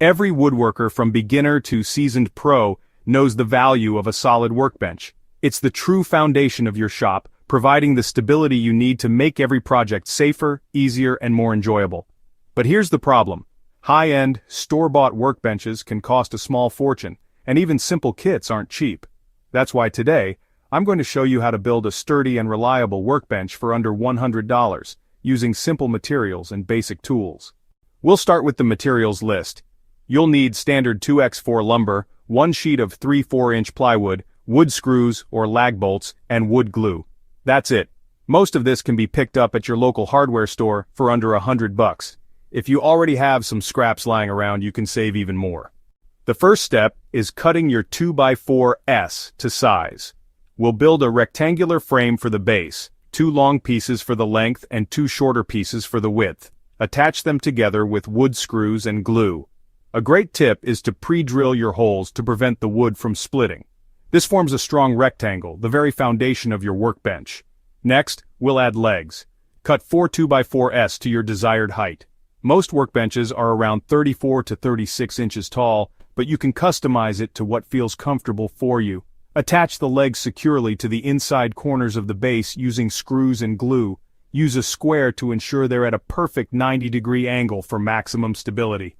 Every woodworker from beginner to seasoned pro knows the value of a solid workbench. It's the true foundation of your shop, providing the stability you need to make every project safer, easier, and more enjoyable. But here's the problem. High-end, store-bought workbenches can cost a small fortune, and even simple kits aren't cheap. That's why today, I'm going to show you how to build a sturdy and reliable workbench for under $100, using simple materials and basic tools. We'll start with the materials list. You'll need standard 2x4 lumber, 1 sheet of 3 4-inch plywood, wood screws or lag bolts, and wood glue. That's it. Most of this can be picked up at your local hardware store for under $100. If you already have some scraps lying around, you can save even more. The first step is cutting your 2x4S to size. We'll build a rectangular frame for the base, 2 long pieces for the length and 2 shorter pieces for the width. Attach them together with wood screws and glue. A great tip is to pre-drill your holes to prevent the wood from splitting. This forms a strong rectangle, the very foundation of your workbench. Next, we'll add legs. Cut 4 2x4s to your desired height. Most workbenches are around 34 to 36 inches tall, but you can customize it to what feels comfortable for you. Attach the legs securely to the inside corners of the base using screws and glue. Use a square to ensure they're at a perfect 90-degree angle for maximum stability.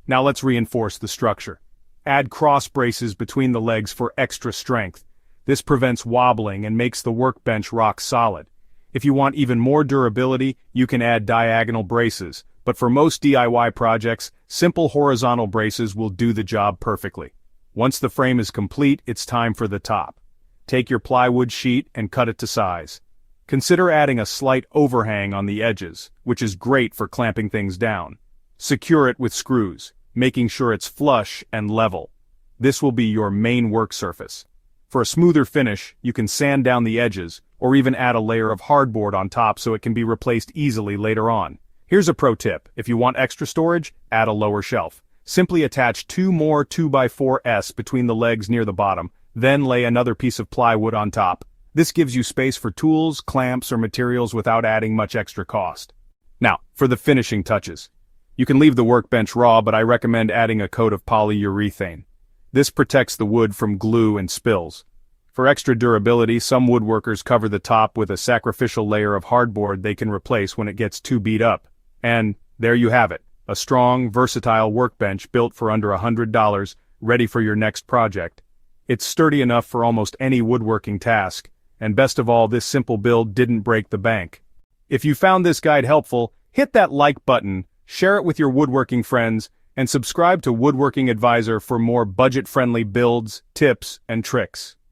Now let's reinforce the structure. Add cross braces between the legs for extra strength. This prevents wobbling and makes the workbench rock solid. If you want even more durability, you can add diagonal braces, but for most DIY projects, simple horizontal braces will do the job perfectly. Once the frame is complete, it's time for the top. Take your plywood sheet and cut it to size. Consider adding a slight overhang on the edges, which is great for clamping things down. Secure it with screws, making sure it's flush and level. This will be your main work surface. For a smoother finish, you can sand down the edges, or even add a layer of hardboard on top so it can be replaced easily later on. Here's a pro tip: if you want extra storage, add a lower shelf. Simply attach 2 more 2x4s between the legs near the bottom, then lay another piece of plywood on top. This gives you space for tools, clamps, or materials without adding much extra cost. Now, for the finishing touches. You can leave the workbench raw, but I recommend adding a coat of polyurethane. This protects the wood from glue and spills. For extra durability, some woodworkers cover the top with a sacrificial layer of hardboard they can replace when it gets too beat up. And there you have it, a strong, versatile workbench built for under $100, ready for your next project. It's sturdy enough for almost any woodworking task, and best of all, this simple build didn't break the bank. If you found this guide helpful, hit that like button, share it with your woodworking friends, and subscribe to Woodworking Advisor for more budget-friendly builds, tips, and tricks.